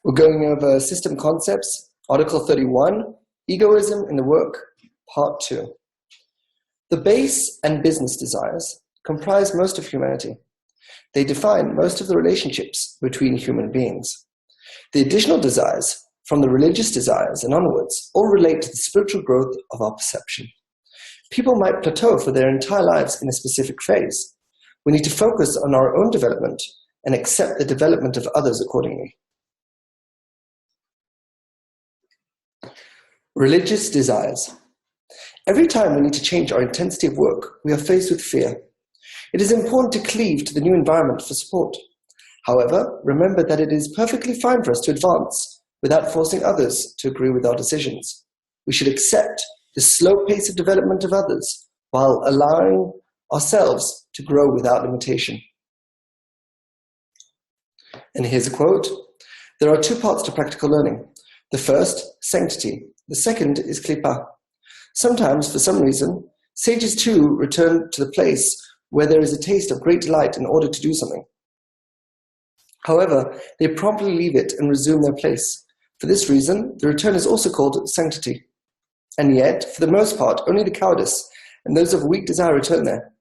We're going over System Concepts, Article 31, Egoism in the Work, Part 2. The base and business desires comprise most of humanity. They define most of the relationships between human beings. The additional desires, from the religious desires and onwards, all relate to the spiritual growth of our perception. People might plateau for their entire lives in a specific phase. We need to focus on our own development and accept the development of others accordingly. Religious desires. Every time we need to change our intensity of work, we are faced with fear. It is important to cleave to the new environment for support. However, remember that it is perfectly fine for us to advance without forcing others to agree with our decisions. We should accept the slow pace of development of others while allowing ourselves to grow without limitation. And here's a quote. There are two parts to practical learning. The first, sanctity. The second is klipa. Sometimes, for some reason, sages too return to the place where there is a taste of great delight in order to do something. However, they promptly leave it and resume their place. For this reason, the return is also called sanctity. And yet, for the most part, only the cowardice and those of weak desire return there,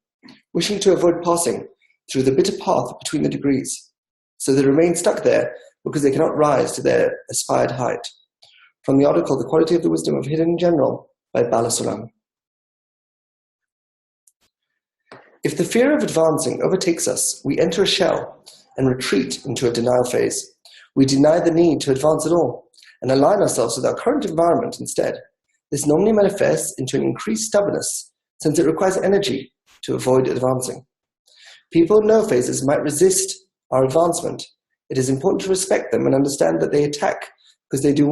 wishing to avoid passing through the bitter path between the degrees. So they remain stuck there because they cannot rise to their aspired height. From the article, The Quality of the Wisdom of Hidden in General, by Balasulam. If the fear of advancing overtakes us, we enter a shell and retreat into a denial phase. We deny the need to advance at all and align ourselves with our current environment instead. This normally manifests into an increased stubbornness, since it requires energy to avoid advancing. People in no phases might resist our advancement. It is important to respect them and understand that they attack because they do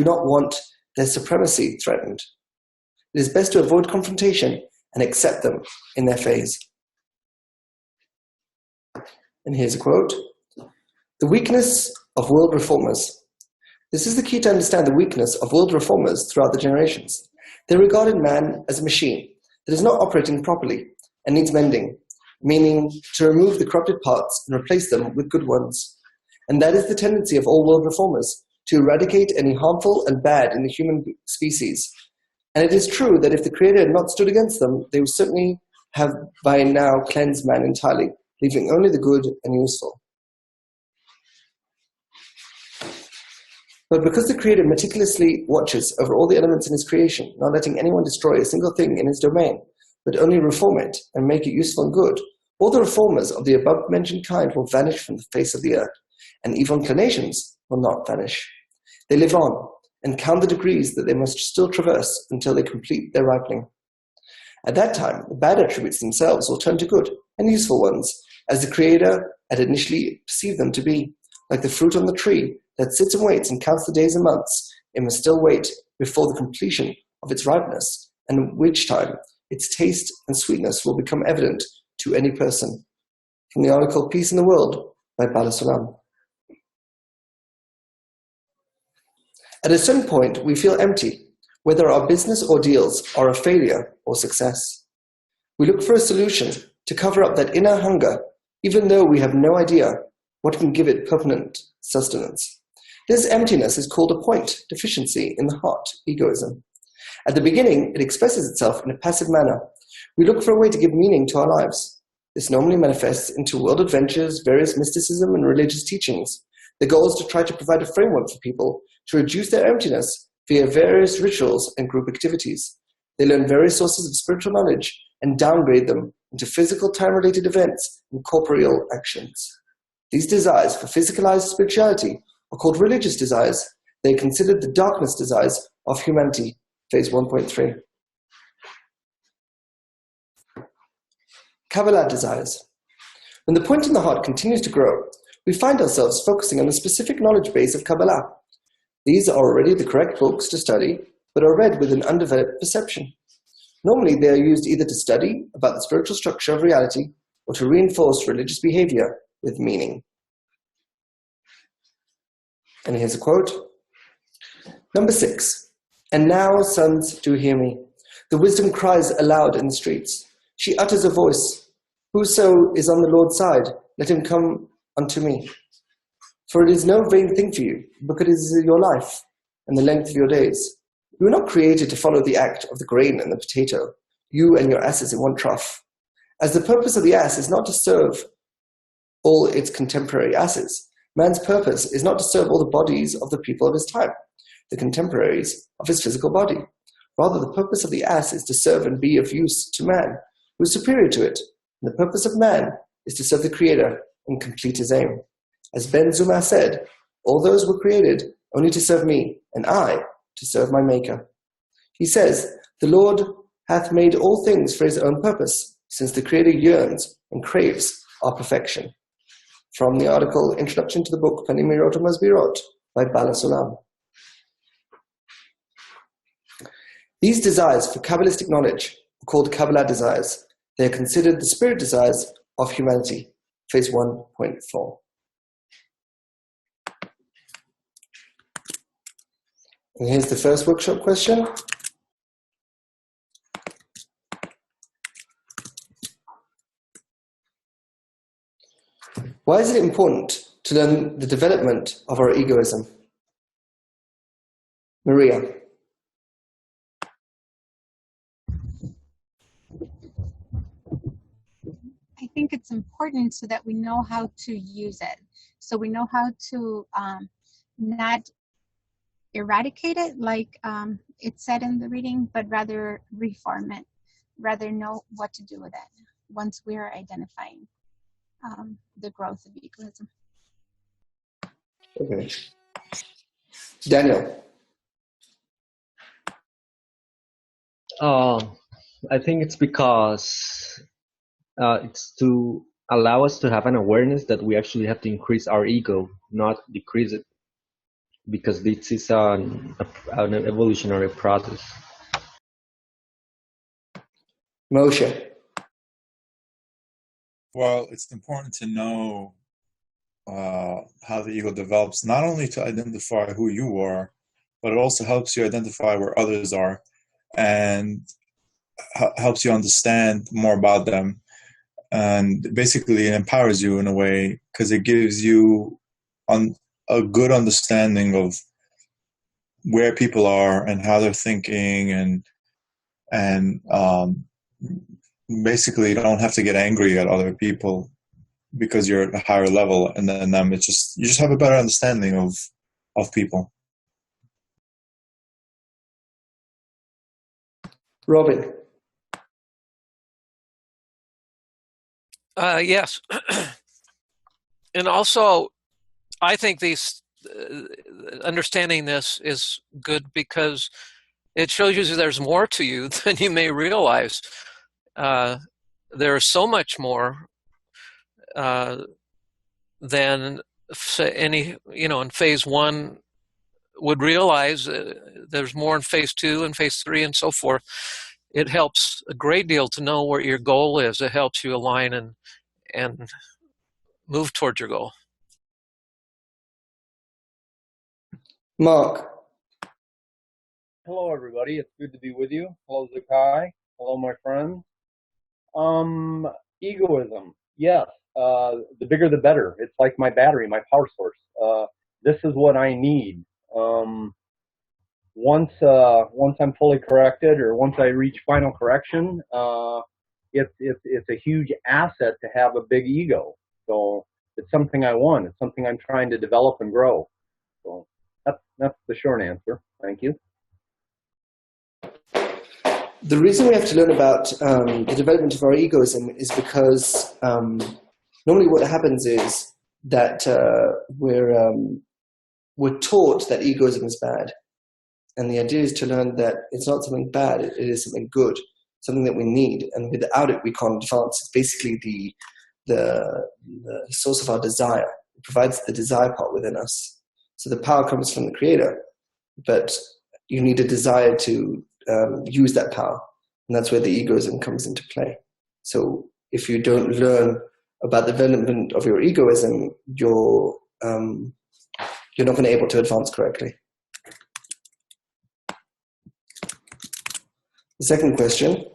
not want their supremacy threatened. It is best to avoid confrontation and accept them in their phase. And here's a quote. The weakness of world reformers. This is the key to understand the weakness of world reformers throughout the generations. They regarded man as a machine that is not operating properly and needs mending, meaning to remove the corrupted parts and replace them with good ones. And that is the tendency of all world reformers, to eradicate any harmful and bad in the human species. And it is true that if the Creator had not stood against them, they would certainly have by now cleansed man entirely, leaving only the good and useful. But because the Creator meticulously watches over all the elements in his creation, not letting anyone destroy a single thing in his domain, but only reform it and make it useful and good, all the reformers of the above-mentioned kind will vanish from the face of the earth, and evil inclinations will not vanish. They live on and count the degrees that they must still traverse until they complete their ripening. At that time, the bad attributes themselves will turn to good and useful ones, as the Creator had initially perceived them to be. Like the fruit on the tree that sits and waits and counts the days and months, it must still wait before the completion of its ripeness, and at which time its taste and sweetness will become evident to any person. From the article Peace in the World by Balasulam. At a certain point, we feel empty, whether our business ordeals are a failure or success. We look for a solution to cover up that inner hunger, even though we have no idea what can give it permanent sustenance. This emptiness is called a point deficiency in the heart, egoism. At the beginning, it expresses itself in a passive manner. We look for a way to give meaning to our lives. This normally manifests into world adventures, various mysticism, and religious teachings. The goal is to try to provide a framework for people to reduce their emptiness via various rituals and group activities. They learn various sources of spiritual knowledge and downgrade them into physical time-related events and corporeal actions. These desires for physicalized spirituality are called religious desires. They are considered the darkness desires of humanity, phase 1.3. Kabbalah desires. When the point in the heart continues to grow, we find ourselves focusing on the specific knowledge base of Kabbalah. These are already the correct books to study, but are read with an undeveloped perception. Normally, they are used either to study about the spiritual structure of reality or to reinforce religious behavior with meaning. And here's a quote. Number 6. And now, sons, do hear me. The wisdom cries aloud in the streets. She utters a voice. Whoso is on the Lord's side, let him come unto me. For it is no vain thing for you, because it is your life and the length of your days. You were not created to follow the act of the grain and the potato, you and your asses in one trough. As the purpose of the ass is not to serve all its contemporary asses, man's purpose is not to serve all the bodies of the people of his time, the contemporaries of his physical body. Rather, the purpose of the ass is to serve and be of use to man, who is superior to it. And the purpose of man is to serve the Creator and complete his aim. As Ben Zuma said, all those were created only to serve me, and I to serve my Maker. He says, the Lord hath made all things for his own purpose, since the Creator yearns and craves our perfection. From the article, Introduction to the Book Pani Mirot Masbirot by Bala Sulam. These desires for Kabbalistic knowledge are called Kabbalah desires. They are considered the spirit desires of humanity. Phase 1.4. And here's the first workshop question. Why is it important to learn the development of our egoism? Maria. I think it's important so that we know how to use it. So we know how to not eradicate it like it said in the reading, but rather reform it, rather know what to do with it once we're identifying the growth of egoism. Okay. Daniel. I think it's because it's to allow us to have an awareness that we actually have to increase our ego, not decrease it, because this is an evolutionary process. Moshe. Well, it's important to know how the ego develops, not only to identify who you are, but it also helps you identify where others are and helps you understand more about them. And basically it empowers you in a way because it gives you a good understanding of where people are and how they're thinking, and basically you don't have to get angry at other people because you're at a higher level, and then you just have a better understanding of people. Robin. Yes. And also, I think these understanding this is good because it shows you there's more to you than you may realize. There's so much more than any, in phase one would realize. There's more in phase two and phase three and so forth. It helps a great deal to know where your goal is. It helps you align and move towards your goal. Mark. Hello, everybody. It's good to be with you. Hello, Zakai. Hello, my friends. Egoism. Yes. The bigger, the better. It's like my battery, my power source. This is what I need. Once I'm fully corrected, or once I reach final correction, it's a huge asset to have a big ego. So it's something I want. It's something I'm trying to develop and grow. So that's the short answer. Thank you. The reason we have to learn about the development of our egoism is because normally what happens is that we're taught that egoism is bad. And the idea is to learn that it's not something bad, it is something good, something that we need. And without it, we can't advance. It's basically the source of our desire. It provides the desire part within us. So the power comes from the Creator, but you need a desire to use that power. And that's where the egoism comes into play. So if you don't learn about the development of your egoism, you're not going to be able to advance correctly. The second question,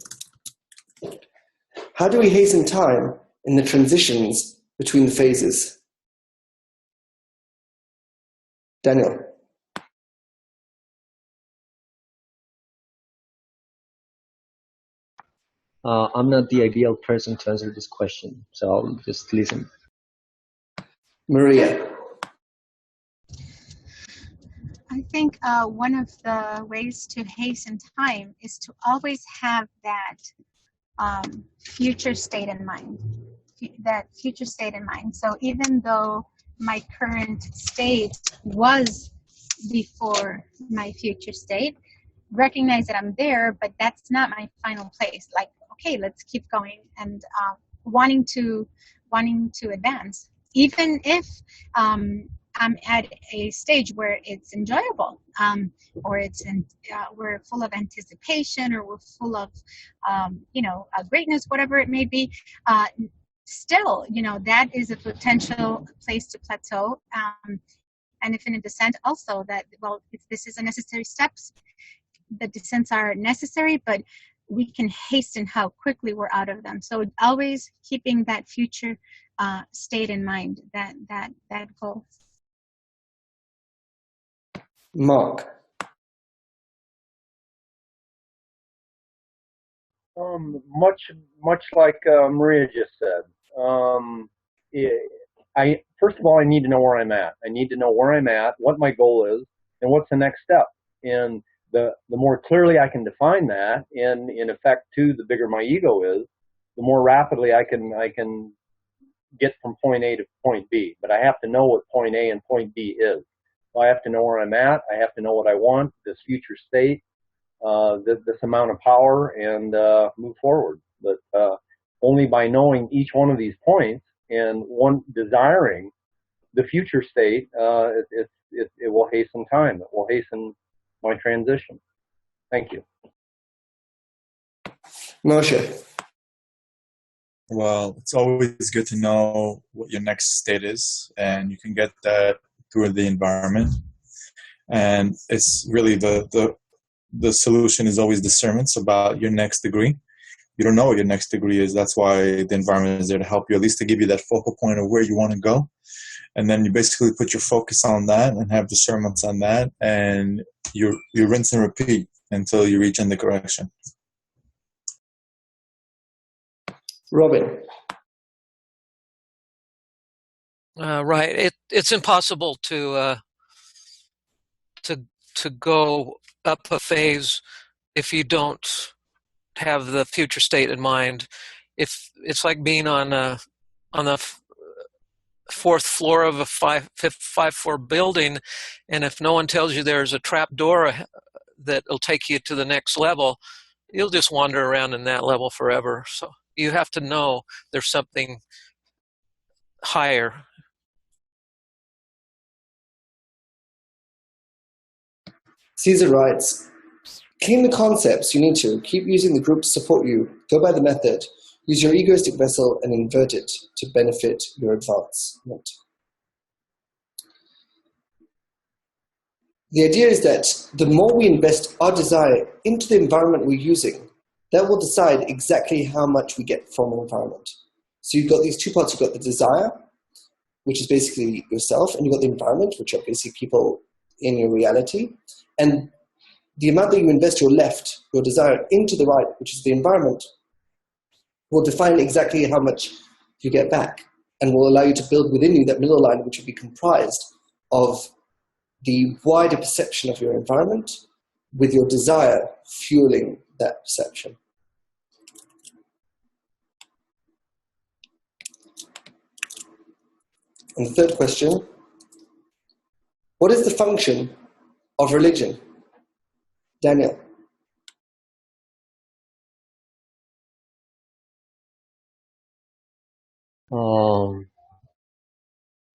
how do we hasten time in the transitions between the phases? Daniel. I'm not the ideal person to answer this question, so I'll just listen. Maria. I think one of the ways to hasten time is to always have that future state in mind. So even though my current state was before my future state, recognize that I'm there, but that's not my final place. Like, okay, let's keep going, and wanting to advance, even if I'm at a stage where it's enjoyable, or we're full of anticipation, or we're full of greatness, whatever it may be. Still, that is a potential place to plateau. And if in a descent, also that, well, if this is a necessary steps, the descents are necessary, but we can hasten how quickly we're out of them. So always keeping that future state in mind, that goal. Mark. Much like Maria just said. First of all, I need to know where I'm at. I need to know where I'm at, what my goal is, and what's the next step. And the more clearly I can define that, and in effect, too, the bigger my ego is, the more rapidly I can get from point A to point B. But I have to know what point A and point B is. So I have to know where I'm at. I have to know what I want, this future state, this amount of power, and move forward. But only by knowing each one of these points and one desiring the future state, it will hasten time. It will hasten my transition. Thank you. Moshe. Well, it's always good to know what your next state is, and you can get that through the environment. And it's really the solution is always discernments about your next degree. You don't know what your next degree is. That's why the environment is there to help you, at least to give you that focal point of where you want to go. And then you basically put your focus on that and have discernments on that, and you rinse and repeat until you reach in the correction. Robin. Right. It's impossible to go up a phase if you don't have the future state in mind. If it's like being on the fourth floor of a five-floor building, and if no one tells you there's a trap door that'll take you to the next level, you'll just wander around in that level forever. So you have to know there's something higher. Caesar writes, clean the concepts you need to, keep using the group to support you, go by the method, use your egoistic vessel and invert it to benefit your advancement. The idea is that the more we invest our desire into the environment we're using, that will decide exactly how much we get from the environment. So you've got these two parts. You've got the desire, which is basically yourself, and you've got the environment, which are basically people in your reality. And the amount that you invest your left, your desire, into the right, which is the environment, will define exactly how much you get back, and will allow you to build within you that middle line, which will be comprised of the wider perception of your environment with your desire fueling that perception. And the third question, what is the function of religion? Daniel.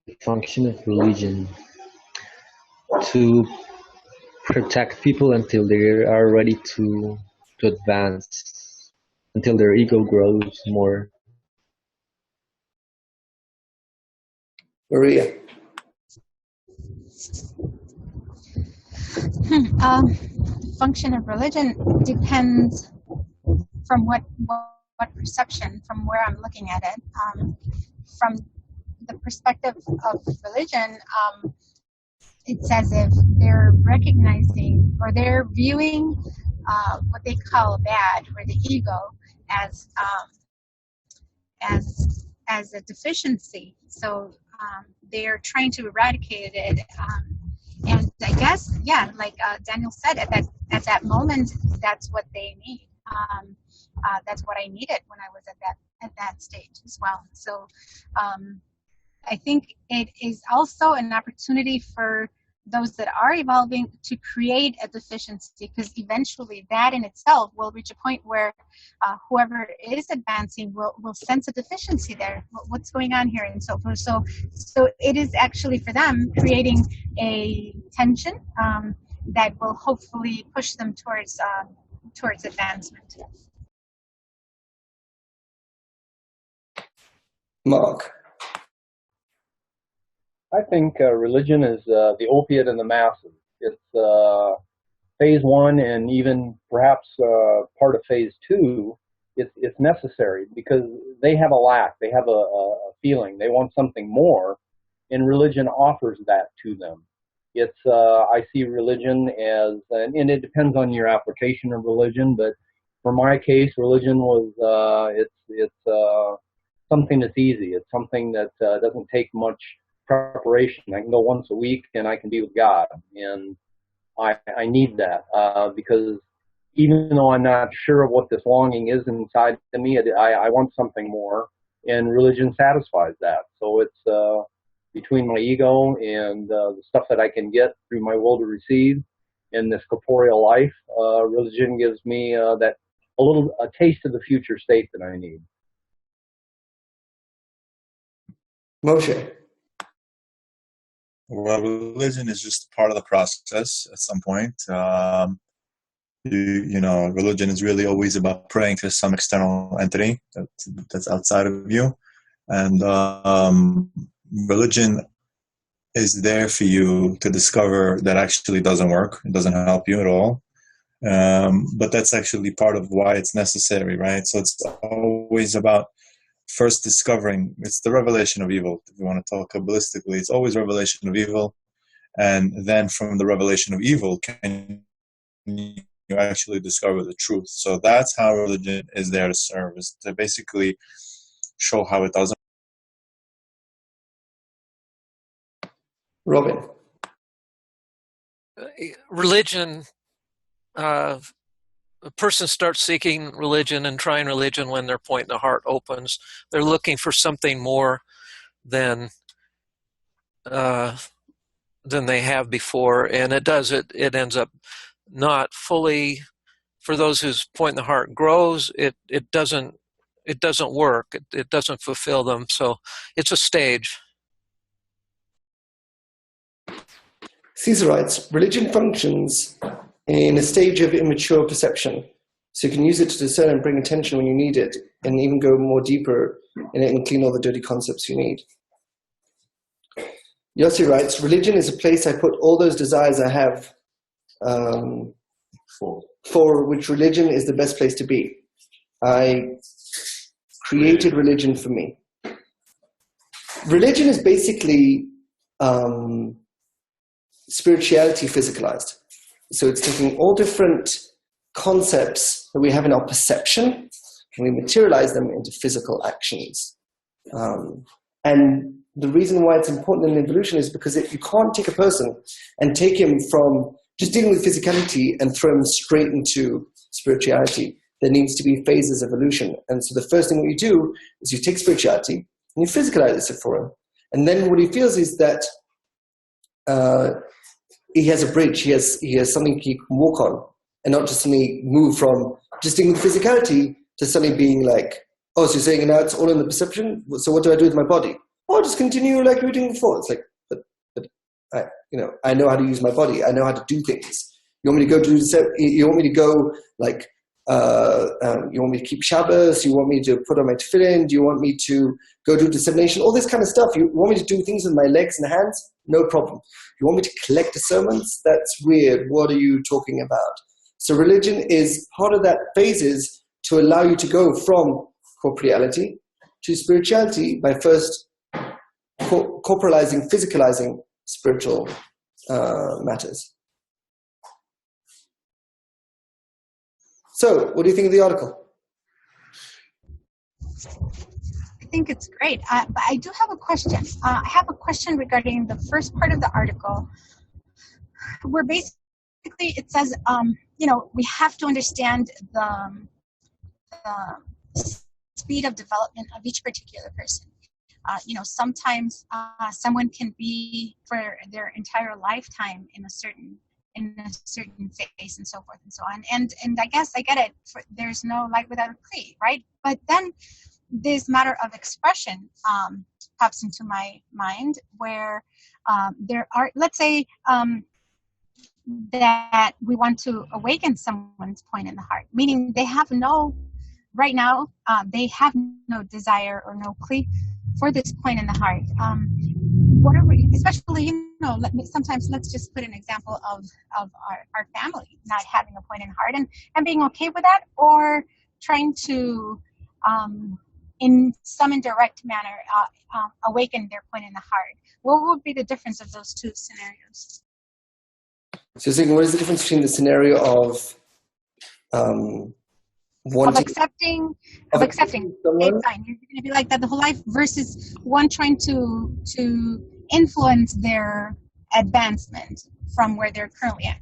The function of religion to protect people until they are ready to advance, until their ego grows more. Maria. Function of religion depends from what perception, from where I'm looking at it. From the perspective of religion, it's as if they're recognizing or they're viewing what they call bad or the ego as as a deficiency. So they're trying to eradicate it. And I guess, yeah, like Daniel said, at that moment, that's what they need. That's what I needed when I was at that stage as well. So I think it is also an opportunity for those that are evolving to create a deficiency, because eventually that in itself will reach a point where whoever is advancing will sense a deficiency there. What's going on here and so forth. So it is actually for them creating a tension that will hopefully push them towards advancement. Mark. I think religion is the opiate in the masses. It's phase one, and even perhaps part of phase two. It's necessary because they have a lack, they have a feeling, they want something more, and religion offers that to them. It's I see religion as, and it depends on your application of religion, but for my case, religion was it's something that's easy. It's something that doesn't take much preparation. I can go once a week and I can be with God, and I need that because even though I'm not sure of what this longing is inside of me, I want something more, and religion satisfies that. So it's between my ego and the stuff that I can get through my will to receive in this corporeal life, religion gives me a taste of the future state that I need. Moshe. Well, religion is just part of the process at some point. You know, religion is really always about praying to some external entity that's outside of you. And religion is there for you to discover that actually doesn't work. It doesn't help you at all. But that's actually part of why it's necessary, right? So it's always about first discovering, it's the revelation of evil. If you want to talk Kabbalistically, it's always revelation of evil. And then from the revelation of evil, can you actually discover the truth. So that's how religion is there to serve, is to basically show how it doesn't. Robin. Religion, a person starts seeking religion and trying religion when their point in the heart opens. They're looking for something more than they have before, and it ends up not fully, for those whose point in the heart grows, it doesn't work. It doesn't fulfill them. So it's a stage. Caesar writes, religion functions in a stage of immature perception. So you can use it to discern and bring attention when you need it, and even go more deeper in it and clean all the dirty concepts you need. Yossi writes, religion is a place I put all those desires I have, for which religion is the best place to be. I created religion for me. Religion is basically spirituality physicalized. So it's taking all different concepts that we have in our perception, and we materialize them into physical actions. And the reason why it's important in evolution is because you can't take a person and take him from just dealing with physicality and throw him straight into spirituality. There needs to be phases of evolution. And so the first thing what you do is you take spirituality and you physicalize it for him. And then what he feels is that he has a bridge, he has something he can walk on, and not just suddenly move from just dealing with physicality to suddenly being like, oh, so you're saying now it's all in the perception? So what do I do with my body? Oh, just continue like you were doing before. It's like, but I know how to use my body. I know how to do things. You want me to go you want me to go like, you want me to keep Shabbos? You want me to put on my tefillin? Do you want me to go do dissemination? All this kind of stuff. You want me to do things with my legs and hands? No problem. You want me to collect the sermons? That's weird. What are you talking about? So religion is part of that phases to allow you to go from corporeality to spirituality by first corporalizing, physicalizing spiritual matters. So, what do you think of the article? I think it's great, but I do have a question. I have a question regarding the first part of the article, where basically it says, we have to understand the speed of development of each particular person. Sometimes someone can be for their entire lifetime in a certain phase and so forth and so on. And I guess I get it. There's no light without a kli, right? But then this matter of expression pops into my mind, where there are, let's say, that we want to awaken someone's point in the heart, meaning they have right now, they have no desire or no kli for this point in the heart. What are we, especially, sometimes let's just put an example of our family not having a point in heart and being okay with that, or trying to, in some indirect manner, awaken their point in the heart. What would be the difference of those two scenarios? So you're saying, what is the difference between the scenario of accepting someone? Okay, fine, you're going to be like that the whole life, versus one trying to influence their advancement from where they're currently at?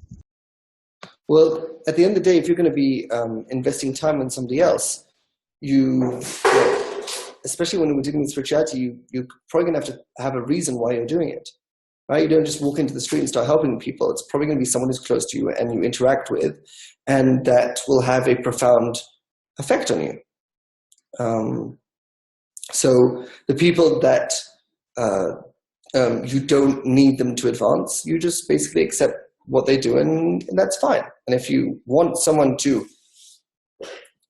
Well, at the end of the day, if you're going to be investing time on somebody else, especially when we're dealing with spirituality, you're probably going to have to have a reason why you're doing it. Right? You don't just walk into the street and start helping people. It's probably going to be someone who's close to you and you interact with, and that will have a profound effect on you. So the people that you don't need them to advance, you just basically accept what they do, and that's fine. And if you want someone to,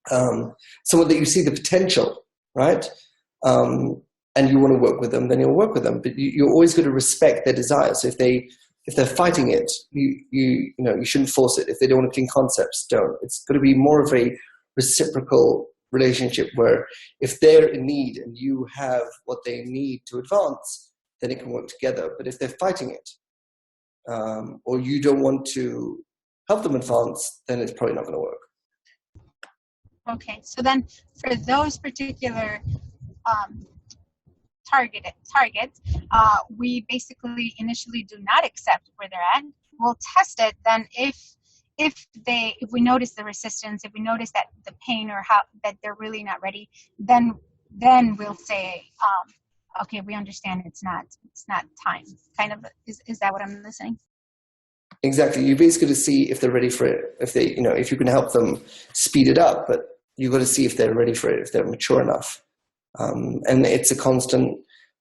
someone that you see the potential, right? And you want to work with them, then you'll work with them. But you're always going to respect their desires. So if they're fighting it, you shouldn't force it. If they don't want to clean concepts, don't. It's going to be more of a reciprocal relationship, where if they're in need and you have what they need to advance, then it can work together. But if they're fighting it, or you don't want to help them advance, then it's probably not going to work. Okay, so then for those particular targets, we basically initially do not accept where they're at. We'll test it. Then if we notice the resistance, if we notice that the pain, or that they're really not ready, then we'll say, okay, we understand it's not time. Kind of, is that what I'm listening? Exactly. You basically got to see if they're ready for it. If they, if you can help them speed it up, but you've got to see if they're ready for it, if they're mature enough. And it's a constant,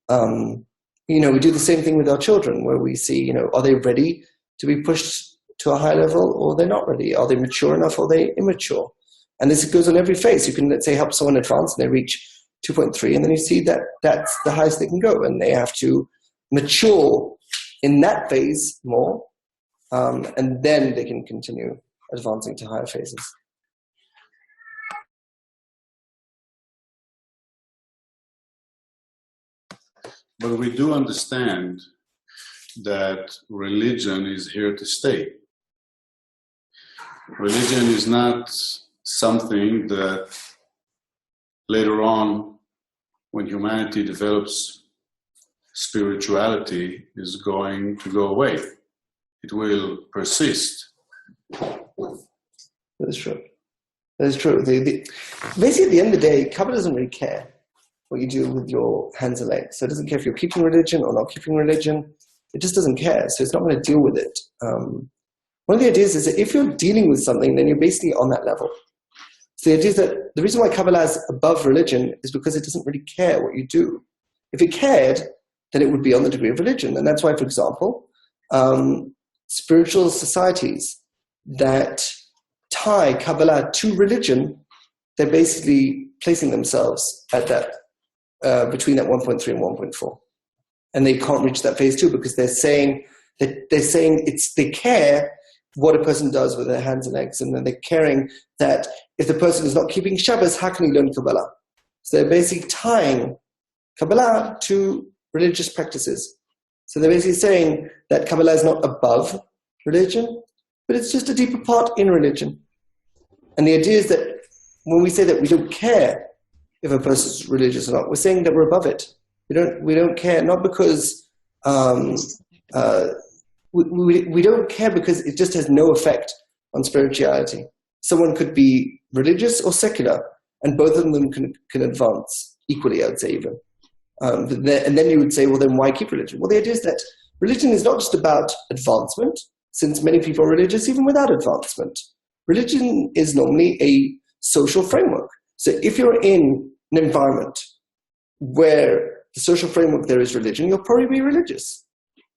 we do the same thing with our children, where we see, are they ready to be pushed to a high level, or they're not ready? Are they mature enough, or are they immature? And this goes on every phase. You can, let's say, help someone advance and they reach 2.3, and then you see that that's the highest they can go, and they have to mature in that phase more, and then they can continue advancing to higher phases. But we do understand that religion is here to stay. Religion is not something that later on, when humanity develops spirituality, is going to go away. It will persist. That is true. That is true. Basically, at the end of the day, Kabbalah doesn't really care what you do with your hands and legs. So it doesn't care if you're keeping religion or not keeping religion. It just doesn't care. So it's not going to deal with it. One of the ideas is that if you're dealing with something, then you're basically on that level. So the idea is that the reason why Kabbalah is above religion is because it doesn't really care what you do. If it cared, then it would be on the degree of religion. And that's why, for example, spiritual societies that tie Kabbalah to religion, they're basically placing themselves at that, between that 1.3 and 1.4. And they can't reach that phase 2 because they're saying they care what a person does with their hands and legs, and then they're caring that if the person is not keeping Shabbos, how can he learn Kabbalah? So they're basically tying Kabbalah to religious practices. So they're basically saying that Kabbalah is not above religion, but it's just a deeper part in religion. And the idea is that when we say that we don't care if a person's religious or not, we're saying that we're above it. We don't care, not because we don't care because it just has no effect on spirituality. Someone could be religious or secular, and both of them can advance equally, I would say even. And then you would say, well, then why keep religion? Well, the idea is that religion is not just about advancement, since many people are religious even without advancement. Religion is normally a social framework. So if you're in an environment where the social framework there is religion, you'll probably be religious.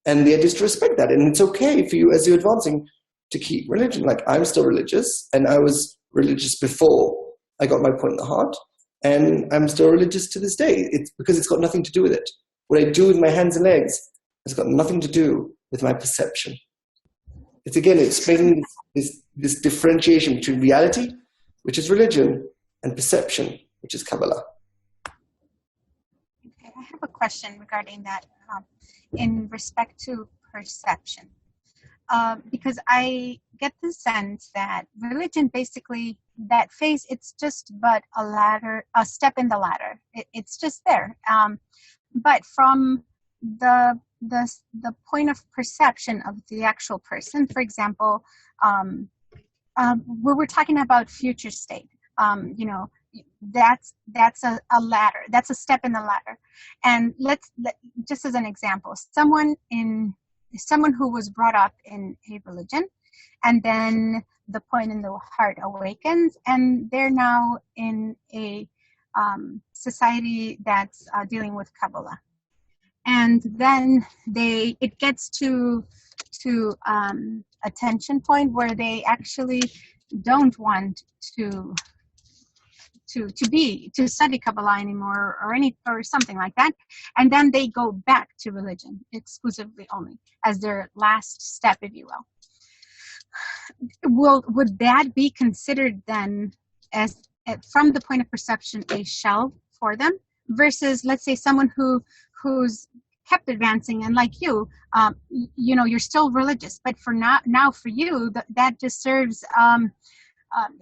And the idea is to respect that. And it's okay for you as you're advancing to keep religion. Like I'm still religious, and I was religious before I got my point in the heart. And I'm still religious to this day. It's because it's got nothing to do with it. What I do with my hands and legs has got nothing to do with my perception. It's again explaining this differentiation between reality, which is religion, and perception, which is Kabbalah. Okay, I have a question regarding that in respect to perception. Because I get the sense that religion basically, that phase, it's just but a step in the ladder. It's just there. But from the point of perception of the actual person, for example, we were talking about future state. That's a ladder. That's a step in the ladder. And just as an example, someone who was brought up in a religion, and then the point in the heart awakens, and they're now in a society that's dealing with Kabbalah. And then it gets to a tension point where they actually don't want to study Kabbalah anymore or something like that, and then they go back to religion exclusively only as their last step, if you will. Would that be considered then as from the point of perception a shell for them, versus let's say someone who's kept advancing, and like you, you're still religious, but for now for you that just serves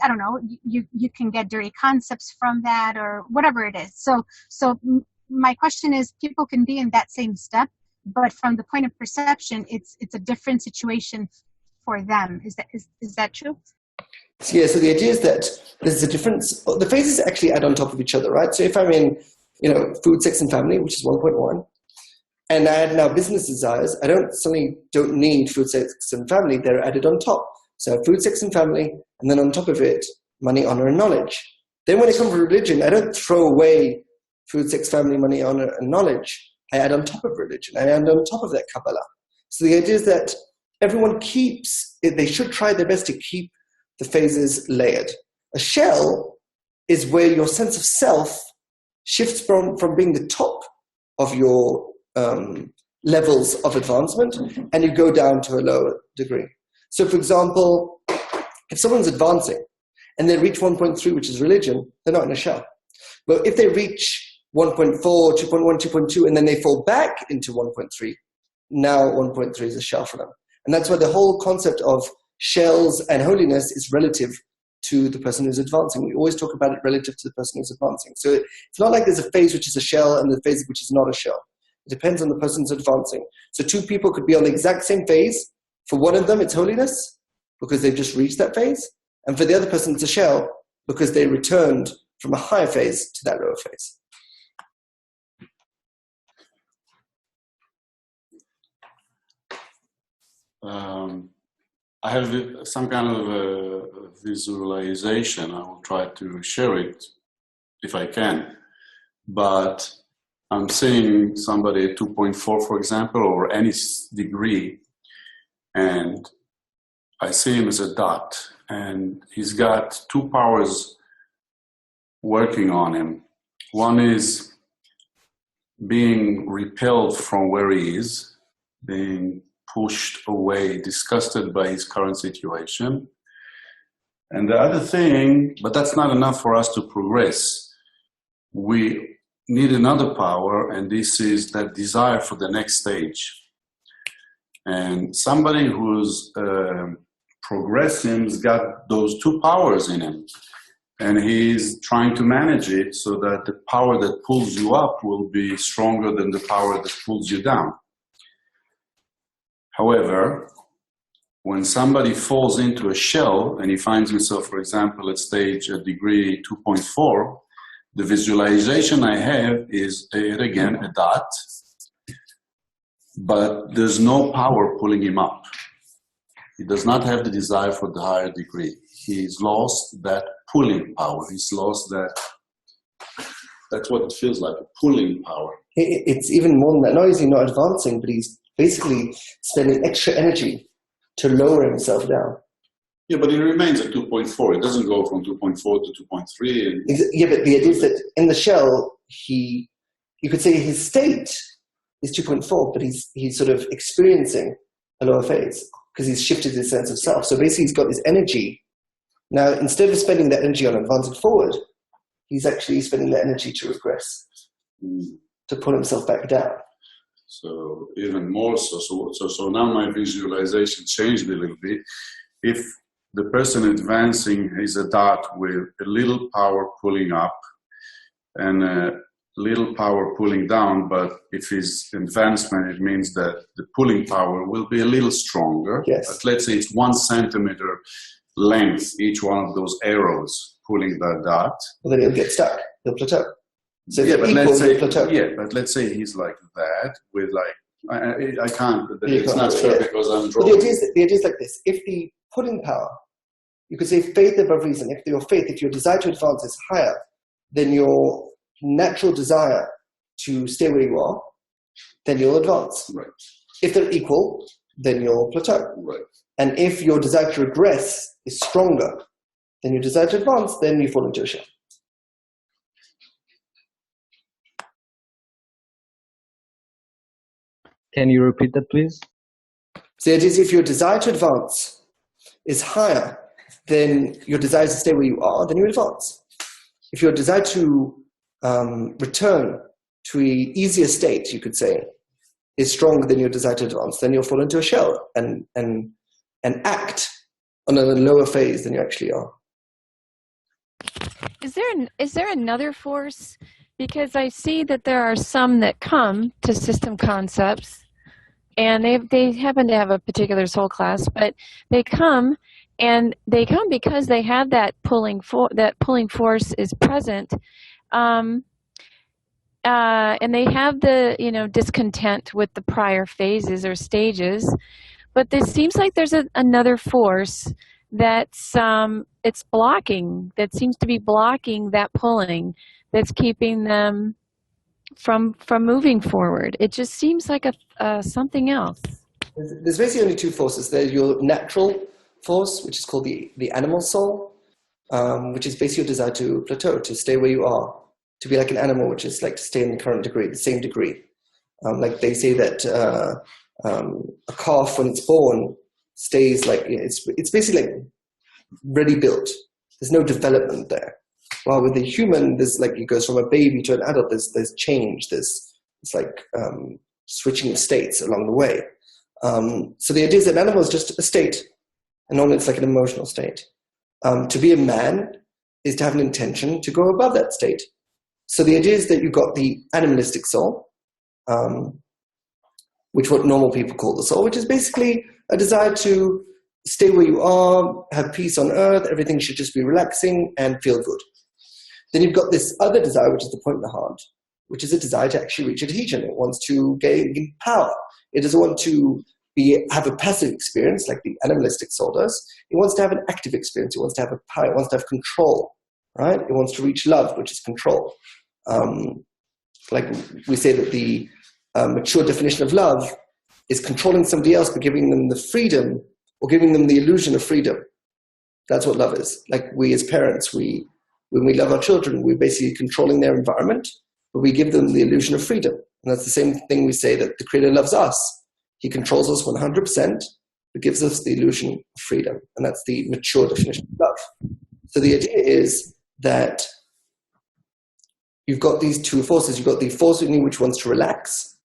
I don't know, you can get dirty concepts from that or whatever it is. So my question is, people can be in that same step, but from the point of perception, it's a different situation for them. Is that true? Yeah, so the idea is that there's a difference. The phases actually add on top of each other, right? So if I'm in, food, sex, and family, which is 1.1, and I add now business desires, I don't need food, sex, and family. They're added on top. So food, sex, and family, and then on top of it, money, honor, and knowledge. Then when it comes to religion, I don't throw away food, sex, family, money, honor, and knowledge. I add on top of religion. I add on top of that Kabbalah. So the idea is that everyone they should try their best to keep the phases layered. A shell is where your sense of self shifts from being the top of your levels of advancement, and you go down to a lower degree. So, for example, if someone's advancing and they reach 1.3, which is religion, they're not in a shell. But if they reach 1.4, 2.1, 2.2, and then they fall back into 1.3, now 1.3 is a shell for them. And that's why the whole concept of shells and holiness is relative to the person who's advancing. We always talk about it relative to the person who's advancing. So it's not like there's a phase which is a shell and the phase which is not a shell. It depends on the person who's advancing. So two people could be on the exact same phase. For one of them, it's holiness because they've just reached that phase. And for the other person, it's a shell because they returned from a higher phase to that lower phase. I have some kind of a visualization. I will try to share it if I can. But I'm seeing somebody at 2.4, for example, or any degree, and I see him as a dot, and he's got two powers working on him. One is being repelled from where he is, being pushed away, disgusted by his current situation. And the other thing, but that's not enough for us to progress. We need another power, and this is that desire for the next stage. And somebody who's progressing's got those two powers in him. And he's trying to manage it so that the power that pulls you up will be stronger than the power that pulls you down. However, when somebody falls into a shell and he finds himself, for example, at stage at degree 2.4, the visualization I have is, again, a dot, but there's no power pulling him up. He does not have the desire for the higher degree. He's lost that pulling power. He's lost that, that's what it feels like, a pulling power. It's even more than that. Not only is he not advancing, but he's basically spending extra energy to lower himself down. Yeah, but he remains at 2.4. It doesn't go from 2.4 to 2.3. Yeah, but the idea is that in the shell, you could say his state is 2.4, but he's sort of experiencing a lower phase because he's shifted his sense of self. So basically he's got this energy. Now, instead of spending that energy on advancing forward, he's actually spending that energy to regress, to pull himself back down. So even more so now my visualization changed a little bit. If the person advancing is a dot with a little power pulling up and a little power pulling down, but if it's advancement, it means that the pulling power will be a little stronger. Yes. But let's say it's 1 centimeter length, each one of those arrows pulling that dot. Well, then he'll get stuck. He'll plateau. So Yeah, but equal, let's say, plateau. yeah, but let's say he's like that with like, I can't, You it's can't not do it, fair yeah. because I'm But drawing. the idea is like this. If the pulling power, you could say faith above reason, if your desire to advance is higher than your natural desire to stay where you are, then you'll advance. Right, If they're equal, then you'll plateau. right. And if your desire to regress is stronger than your desire to advance, then you fall into a shell. Can you repeat that, please? So the idea is if your desire to advance is higher than your desire to stay where you are, then you advance. If your desire to return to an easier state, you could say, is stronger than your desire to advance, then you'll fall into a shell and act on a lower phase than you actually are. Is there another force? Because I see that there are some that come to system concepts, and they happen to have a particular soul class, but they come because they have that pulling force is present, and they have the discontent with the prior phases or stages, but it seems like there's another force that's it's blocking, that seems to be blocking that pulling, that's keeping them from moving forward. It just seems like something else. There's basically only two forces. There's your natural force, which is called the animal soul, which is basically your desire to plateau, to stay where you are, to be like an animal, which is like to stay in the current degree, the same degree. Like they say that a calf, when it's born, stays like, it's basically like ready built. There's no development there. While with the human, there's like, it goes from a baby to an adult, there's change, it's like switching of states along the way. So the idea is that an animal is just a state, and normally it's like an emotional state. To be a man is to have an intention to go above that state. So the idea is that you've got the animalistic soul, which what normal people call the soul, which is basically a desire to stay where you are, have peace on earth, everything should just be relaxing and feel good. Then you've got this other desire, which is the point in the heart, which is a desire to actually reach adhesion. It wants to gain power. It doesn't want to have a passive experience like the animalistic soul does. It wants to have an active experience. It wants to have a power. It wants to have control, right? It wants to reach love, which is control. Like we say that the mature definition of love is controlling somebody else, but giving them the freedom or giving them the illusion of freedom. That's what love is. Like we as parents, when we love our children, we're basically controlling their environment, but we give them the illusion of freedom. And that's the same thing we say that the Creator loves us. He controls us 100%, but gives us the illusion of freedom. And that's the mature definition of love. So the idea is that you've got these two forces. You've got the force in you which wants to relax,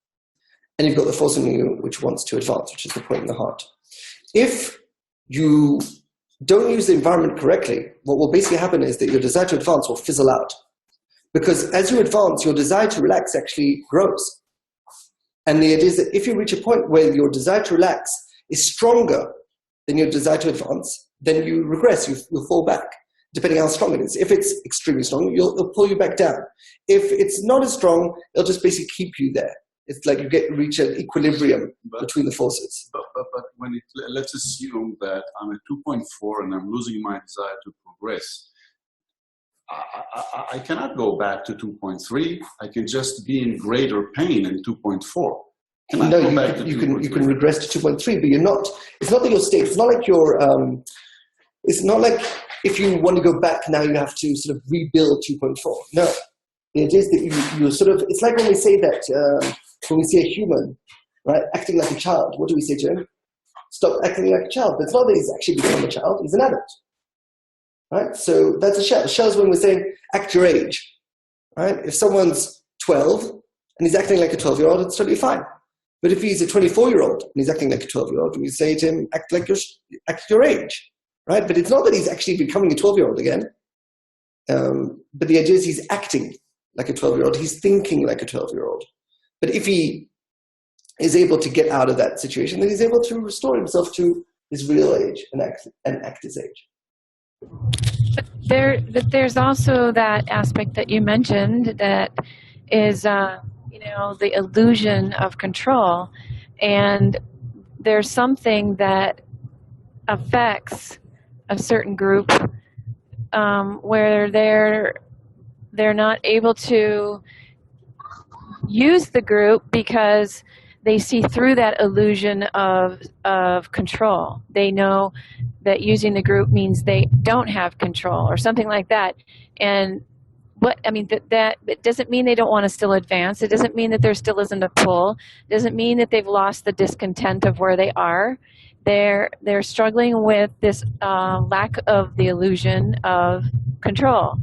and you've got the force in you which wants to advance, which is the point in the heart. If you don't use the environment correctly, what will basically happen is that your desire to advance will fizzle out. Because as you advance, your desire to relax actually grows. And the idea is that if you reach a point where your desire to relax is stronger than your desire to advance, then you regress, you'll fall back, depending on how strong it is. If it's extremely strong, it'll pull you back down. If it's not as strong, it'll just basically keep you there. It's like you reach an equilibrium between the forces. But when let's assume that I'm at 2.4 and I'm losing my desire to progress. I cannot go back to 2.3. I can just be in greater pain in 2.4. No, you can regress to 2.3, but you're not. It's not that your state. It's not like you're. It's not like if you want to go back now, you have to sort of rebuild 2.4. No, it is that you sort of. It's like when we say that when we see a human, right, acting like a child. What do we say to him? Stop acting like a child. But it's not that he's actually become a child. He's an adult. Right? So that's a shell. A shell is when we're saying act your age. Right? If someone's 12 and he's acting like a 12-year-old, it's totally fine. But if he's a 24-year-old and he's acting like a 12-year-old, we say to him, act your age. Right? But it's not that he's actually becoming a 12-year-old again. But the idea is he's acting like a 12-year-old. He's thinking like a 12-year-old. But if he is able to get out of that situation, then he's able to restore himself to his real age and act his age. But there's also that aspect that you mentioned that is, the illusion of control. And there's something that affects a certain group where they're not able to use the group because they see through that illusion of control. They know that using the group means they don't have control or something like that. And that it doesn't mean they don't want to still advance. It doesn't mean that there still isn't a pull. It doesn't mean that they've lost the discontent of where they are. They're struggling with this lack of the illusion of control.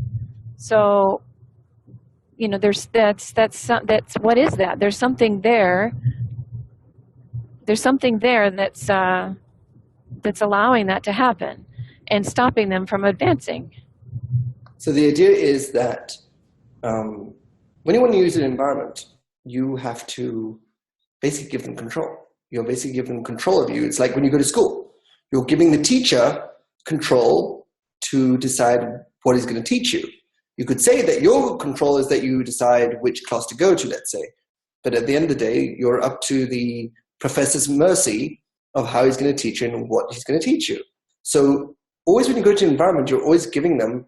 So, that's what is that? There's something there. There's something there that's allowing that to happen and stopping them from advancing. So the idea is that when you want to use an environment, you have to basically give them control. You're basically giving them control of you. It's like when you go to school. You're giving the teacher control to decide what he's going to teach you. You could say that your control is that you decide which class to go to, let's say. But at the end of the day, you're up to the professor's mercy of how he's going to teach you and what he's going to teach you. So always when you go to an environment, you're always giving them,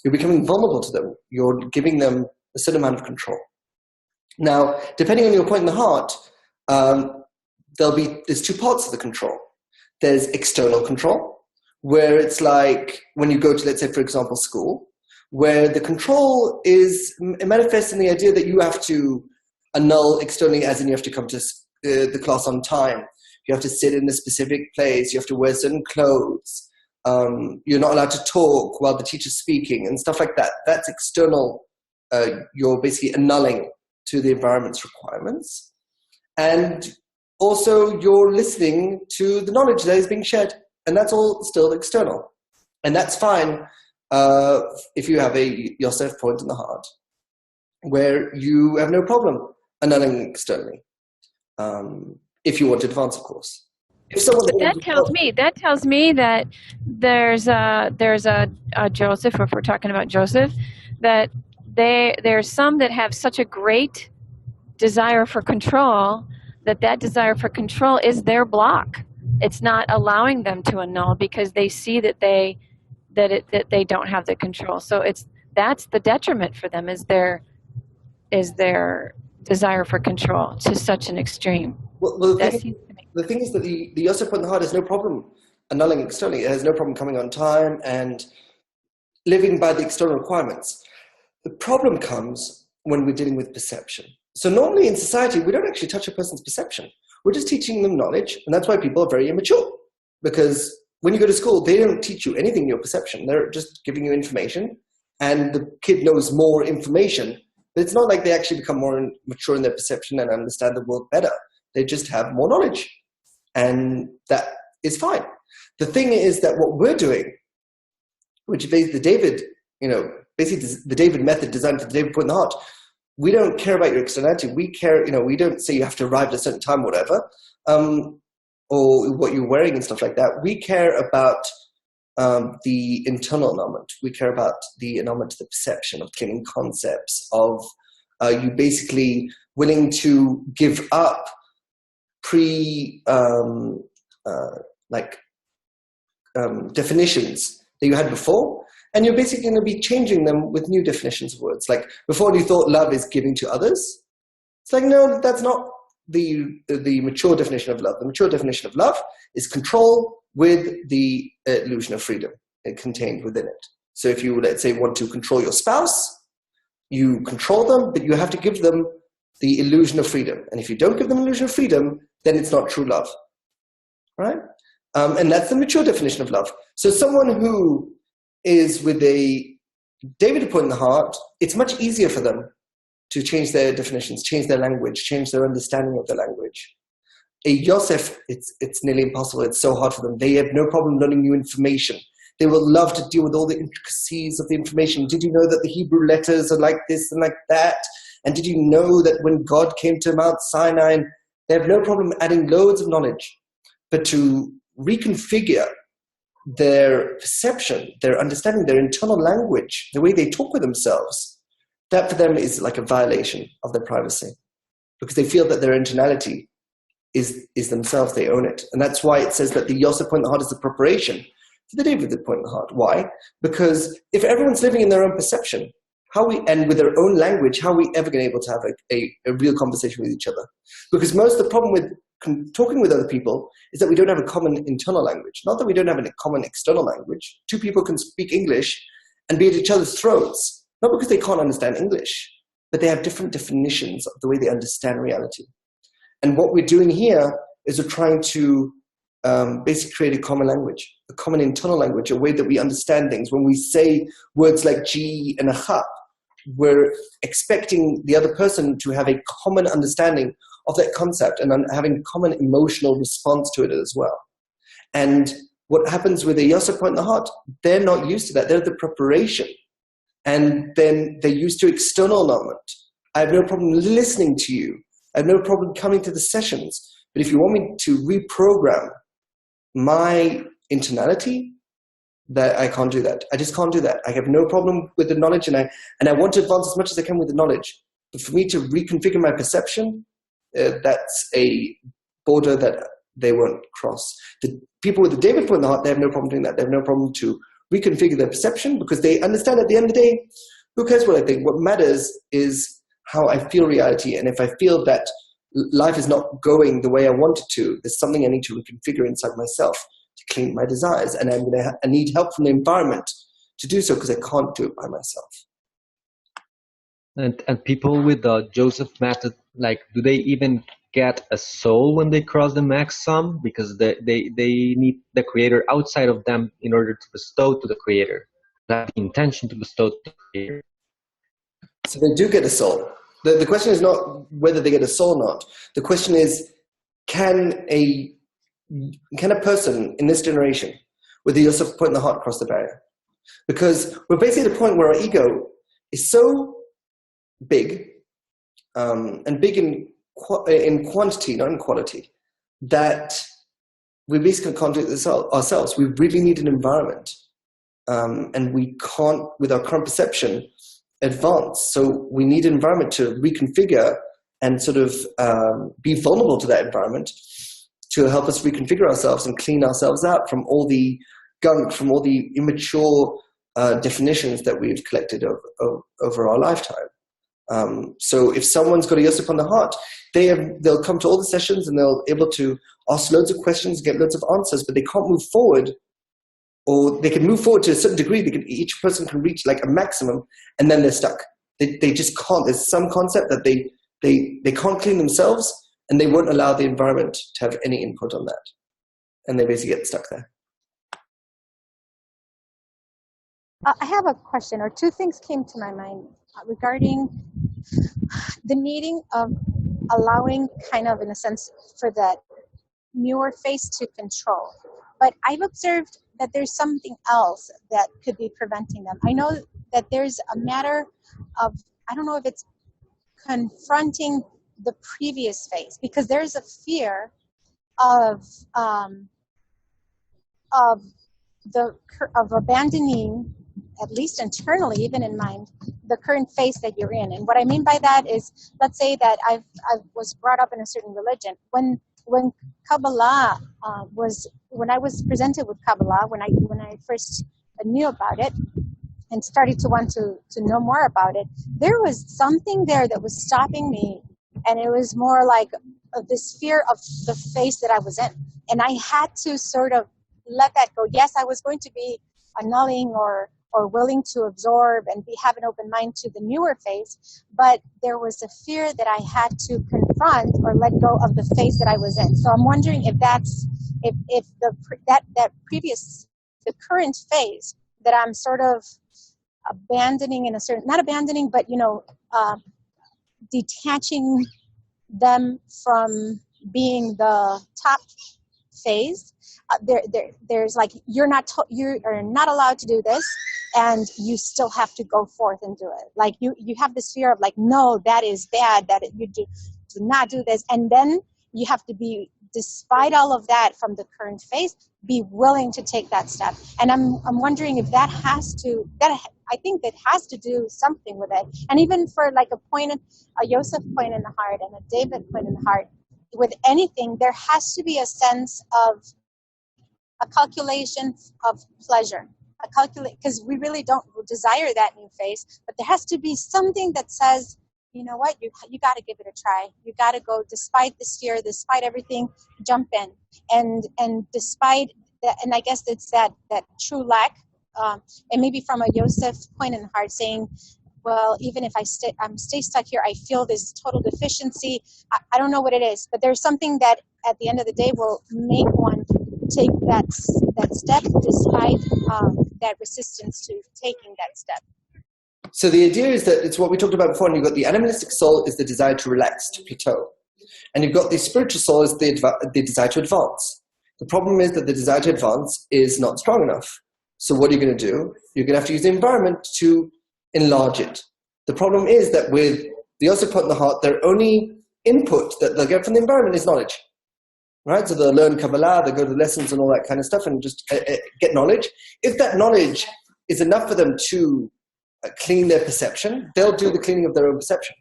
you're becoming vulnerable to them. You're giving them a certain amount of control. Now, depending on your point in the heart, there's two parts of the control. There's external control, where it's like when you go to, let's say, for example, school, where the control it manifests in the idea that you have to annul externally, as in you have to come to the class on time. You have to sit in a specific place. You have to wear certain clothes. You're not allowed to talk while the teacher's speaking and stuff like that. That's external. You're basically annulling to the environment's requirements. And also you're listening to the knowledge that is being shared. And that's all still external. And that's fine if you have a Yosef point in the heart, where you have no problem annulling externally. If you want to advance, of course. If someone that tells me that there's a Joseph, if we're talking about Joseph, that there's some that have such a great desire for control that desire for control is their block. It's not allowing them to annul because they see that they don't have the control. So that's the detriment for them is their desire for control to such an extreme. Well, the thing is that the Yosef point in the heart has no problem annulling externally. It has no problem coming on time and living by the external requirements. The problem comes when we're dealing with perception. So normally in society, we don't actually touch a person's perception. We're just teaching them knowledge, and that's why people are very immature. Because when you go to school, they don't teach you anything in your perception. They're just giving you information, and the kid knows more information. But it's not like they actually become more mature in their perception and understand the world better. They just have more knowledge. And that is fine. The thing is that what we're doing, which is the David, basically the David method designed for the David point in the heart, we don't care about your externality. We care, we don't say you have to arrive at a certain time, whatever, or what you're wearing and stuff like that. We care about the internal annulment. We care about the annulment of the perception, of clinging concepts, of you basically willing to give up definitions that you had before, and you're basically going to be changing them with new definitions of words. Like before, you thought love is giving to others. It's like, no, that's not the mature definition of love. The mature definition of love is control with the illusion of freedom contained within it. So if you, let's say, want to control your spouse, you control them, but you have to give them the illusion of freedom. And if you don't give them illusion of freedom, then it's not true love, right? And that's the mature definition of love. So someone who is with a David point in the heart, it's much easier for them to change their definitions, change their language, change their understanding of the language. A Yosef, it's nearly impossible. It's so hard for them. They have no problem learning new information. They will love to deal with all the intricacies of the information. Did you know that the Hebrew letters are like this and like that? And did you know that when God came to Mount Sinai, they have no problem adding loads of knowledge, but to reconfigure their perception, their understanding, their internal language, the way they talk with themselves, that for them is like a violation of their privacy, because they feel that their internality is themselves, they own it. And that's why it says that the Yosef point in the heart is the preparation for the David point in the heart. Why? Because if everyone's living in their own perception, and with their own language, how are we ever going to be able to have a real conversation with each other? Because most of the problem with talking with other people is that we don't have a common internal language. Not that we don't have a common external language. Two people can speak English and be at each other's throats, not because they can't understand English, but they have different definitions of the way they understand reality. And what we're doing here is we're trying to basically create a common language, a common internal language, a way that we understand things. When we say words like G and Achap, we're expecting the other person to have a common understanding of that concept and having common emotional response to it as well. And what happens with a Yosef point in the heart, they're not used to that. They're the preparation. And then they're used to external annulment. I have no problem listening to you. I have no problem coming to the sessions. But if you want me to reprogram my internality, that I can't do that. I just can't do that. I have no problem with the knowledge, and I want to advance as much as I can with the knowledge. But for me to reconfigure my perception, that's a border that they won't cross. The people with the David point in the heart, they have no problem doing that. They have no problem to reconfigure their perception because they understand at the end of the day, who cares what I think? What matters is how I feel reality. And if I feel that life is not going the way I want it to, there's something I need to reconfigure inside myself to clean my desires. And I need help from the environment to do so because I can't do it by myself. And people with the Joseph method, like, do they even get a soul when they cross the max sum? Because they need the creator outside of them in order to bestow to the creator. They have the intention to bestow to the creator. So they do get a soul. The question is not whether they get a soul or not. The question is, can a person in this generation with the Yosef point in the heart cross the barrier? Because we're basically at a point where our ego is so big, and big in quantity, not in quality, that we basically can't do it ourselves. We really need an environment, and we can't, with our current perception, advance. So we need an environment to reconfigure and sort of be vulnerable to that environment to help us reconfigure ourselves and clean ourselves out from all the gunk, from all the immature definitions that we've collected over our lifetime. So if someone's got a Yosef on the heart, they'll come to all the sessions and they'll able to ask loads of questions, get loads of answers, but they can't move forward. Or they can move forward to a certain degree. Each person can reach like a maximum, and then they're stuck. They just can't. There's some concept that they can't clean themselves, and they won't allow the environment to have any input on that. And they basically get stuck there. I have a question, or two things came to my mind regarding the needing of allowing kind of, in a sense, for that newer phase to control. But I've observed that there's something else that could be preventing them. I know that there's a matter of, I don't know if it's confronting the previous phase, because there's a fear of abandoning, at least internally, even in mind, the current phase that you're in. And what I mean by that is, let's say that I was brought up in a certain religion. When Kabbalah when I was presented with Kabbalah, when I first knew about it and started to want to know more about it, there was something there that was stopping me, and it was more like this fear of the phase that I was in. And I had to sort of let that go. Yes, I was going to be annulling or willing to absorb and have an open mind to the newer phase, but there was a fear that I had to confront or let go of the phase that I was in. So I'm wondering if the current phase that I'm sort of abandoning in a certain, not abandoning, but detaching them from being the top phase. There's like, you are not allowed to do this, and you still have to go forth and do it. Like you have this fear of like, no, that is bad, that you do not do this. And then you have to be, despite all of that from the current phase, be willing to take that step. And I'm wondering if I think that has to do something with it. And even for like a Joseph point in the heart and a David point in the heart, with anything, there has to be a sense of a calculation of pleasure. Because we really don't desire that new phase, but there has to be something that says, you know what, you got to give it a try. You got to go, despite this fear, despite everything, jump in. And despite that, and I guess it's that true lack, and maybe from a Joseph point in the heart saying, well, even if I stay stuck here, I feel this total deficiency. I don't know what it is, but there's something that at the end of the day will make one take that step, despite that resistance to taking that step. So the idea is that it's what we talked about before, and you've got the animalistic soul is the desire to relax, to plateau. And you've got the spiritual soul is the desire to advance. The problem is that the desire to advance is not strong enough. So what are you going to do? You're going to have to use the environment to enlarge it. The problem is that with the Yosef in the heart, their only input that they'll get from the environment is knowledge. Right? So they'll learn Kabbalah, they'll go to lessons and all that kind of stuff and just get knowledge. If that knowledge is enough for them to clean their perception, they'll do the cleaning of their own perception.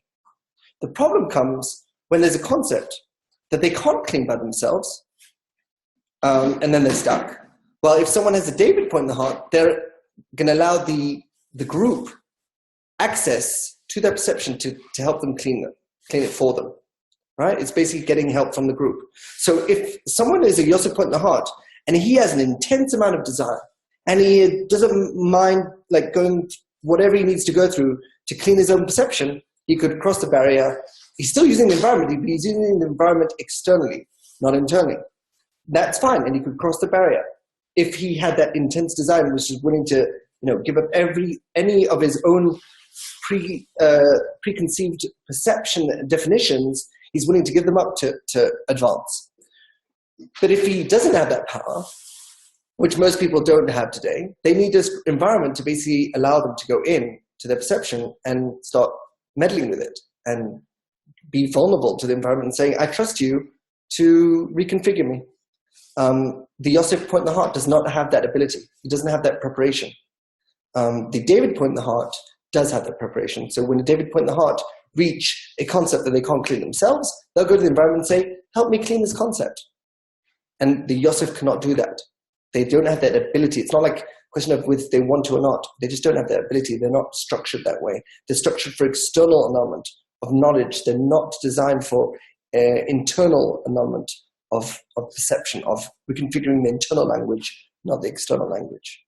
The problem comes when there's a concept that they can't clean by themselves, and then they're stuck. Well, if someone has a David point in the heart, they're going to allow the group access to their perception to help them clean it for them. Right? It's basically getting help from the group. So if someone is a Yosef point in the heart and he has an intense amount of desire and he doesn't mind like going whatever he needs to go through to clean his own perception, he could cross the barrier. He's still using the environment, but he's using the environment externally, not internally. That's fine, and he could cross the barrier. If he had that intense desire and was just willing to, give up any of his own preconceived perception definitions, he's willing to give them up to advance. But if he doesn't have that power, which most people don't have today, they need this environment to basically allow them to go in to their perception and start meddling with it and be vulnerable to the environment and saying, I trust you to reconfigure me. The Yosef point in the heart does not have that ability. He doesn't have that preparation. The David point in the heart does have that preparation. So when the David point in the heart reach a concept that they can't clean themselves, they'll go to the environment and say, help me clean this concept. And the Yosef cannot do that. They don't have that ability. It's not like a question of whether they want to or not. They just don't have that ability. They're not structured that way. They're structured for external annulment of knowledge. They're not designed for internal annulment of perception, of reconfiguring the internal language, not the external language.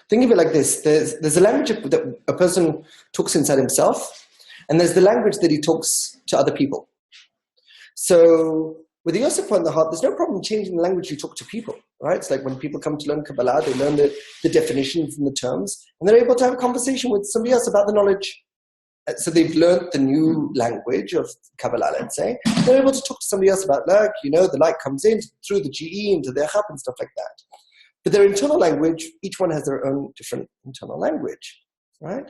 Think of it like this. There's a language that a person talks inside himself, and there's the language that he talks to other people. So With the Yosef point in the heart, there's no problem changing the language you talk to people, right? It's like when people come to learn Kabbalah, they learn the definitions and the terms, and they're able to have a conversation with somebody else about the knowledge. So they've learned the new language of Kabbalah, let's say. They're able to talk to somebody else about, like, the light comes in through the GE into the Echab and stuff like that. But their internal language, each one has their own different internal language, right?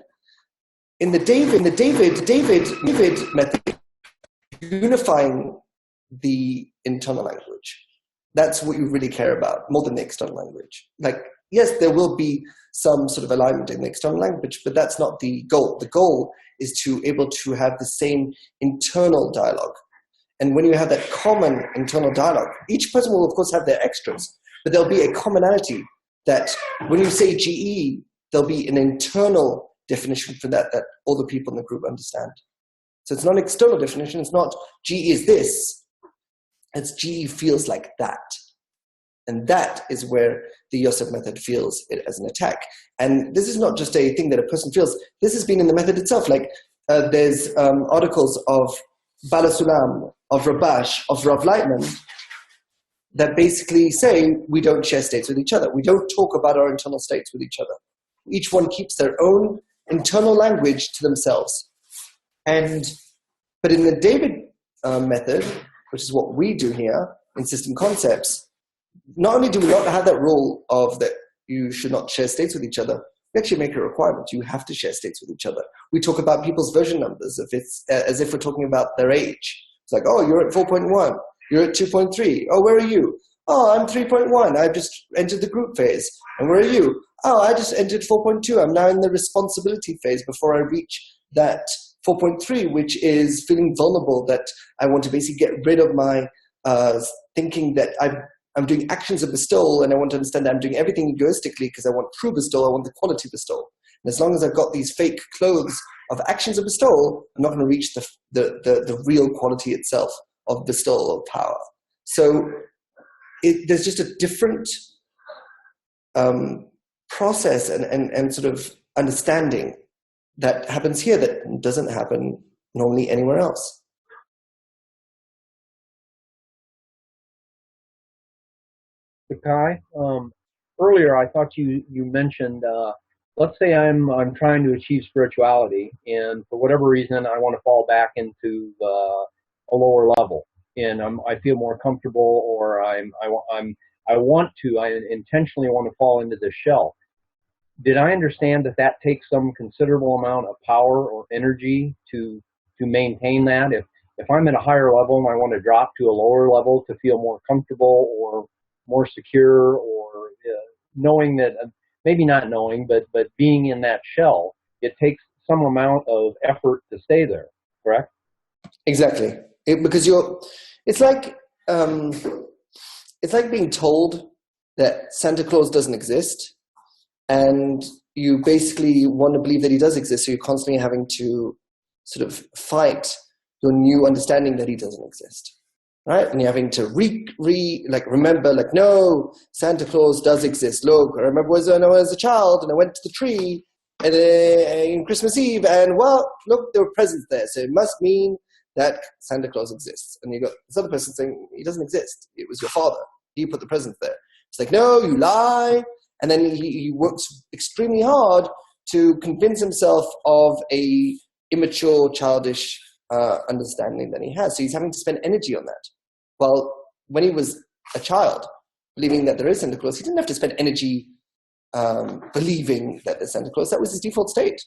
In the David method, unifying the internal language. That's what you really care about, more than the external language. Like, yes, there will be some sort of alignment in the external language, but that's not the goal. The goal is to able to have the same internal dialogue. And when you have that common internal dialogue, each person will, of course, have their extras, but there'll be a commonality that when you say GE, there'll be an internal definition for that all the people in the group understand. So it's not an external definition. It's not GE is this. It's GE feels like that. And that is where the Yosef method feels it as an attack. And this is not just a thing that a person feels. This has been in the method itself. Like there's articles of Bala Sulam, of Rabash, of Rav Lightman that basically say we don't share states with each other. We don't talk about our internal states with each other. Each one keeps their own internal language to themselves. But in the David method, which is what we do here in system concepts, not only do we not have that rule of that you should not share states with each other, we actually make a requirement. You have to share states with each other. We talk about people's version numbers as if we're talking about their age. It's like, oh, you're at 4.1. You're at 2.3. Oh, where are you? Oh, I'm 3.1. I've just entered the group phase. And where are you? Oh, I just entered 4.2. I'm now in the responsibility phase before I reach that 4.3, which is feeling vulnerable, that I want to basically get rid of my thinking that I'm doing actions of bestowal, and I want to understand that I'm doing everything egoistically because I want true bestowal, I want the quality bestowal. And as long as I've got these fake clothes of actions of bestowal, I'm not going to reach the real quality itself of bestowal of power. So there's just a different process and sort of understanding that happens here that doesn't happen normally anywhere else. Kai, earlier I thought you mentioned, let's say I'm trying to achieve spirituality, and for whatever reason I want to fall back into a lower level, and I feel more comfortable, or I intentionally want to fall into this shell. Did I understand that takes some considerable amount of power or energy to maintain that? If I'm at a higher level and I want to drop to a lower level to feel more comfortable or more secure, or knowing that, maybe not knowing, but being in that shell, it takes some amount of effort to stay there, correct? Exactly. Because it's like being told that Santa Claus doesn't exist, and you basically want to believe that he does exist, so you're constantly having to sort of fight your new understanding that he doesn't exist, right? And you're having to remember, like, no, Santa Claus does exist. Look, I remember when I was a child and I went to the tree and in Christmas Eve, and well, look, there were presents there, so it must mean that Santa Claus exists. And you got this other person saying he doesn't exist. It was your father. You put the presents there. It's like, no, you lie. And then he works extremely hard to convince himself of a immature, childish understanding that he has. So he's having to spend energy on that. Well, when he was a child, believing that there is Santa Claus, he didn't have to spend energy believing that there's Santa Claus. That was his default state.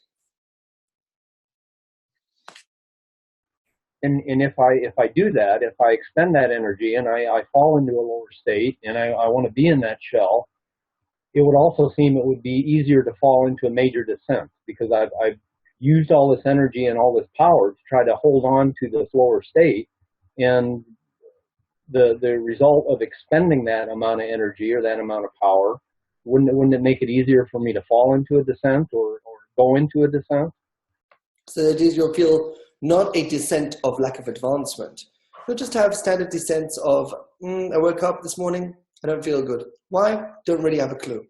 And if I do that, if I expend that energy and I fall into a lower state and I want to be in that shell, it would also seem it would be easier to fall into a major descent, because I've used all this energy and all this power to try to hold on to this lower state, and the result of expending that amount of energy or that amount of power, wouldn't it make it easier for me to fall into a descent or go into a descent? So that is, you'll feel not a descent of lack of advancement. You'll just have standard descents of, I woke up this morning, I don't feel good. Why? Don't really have a clue.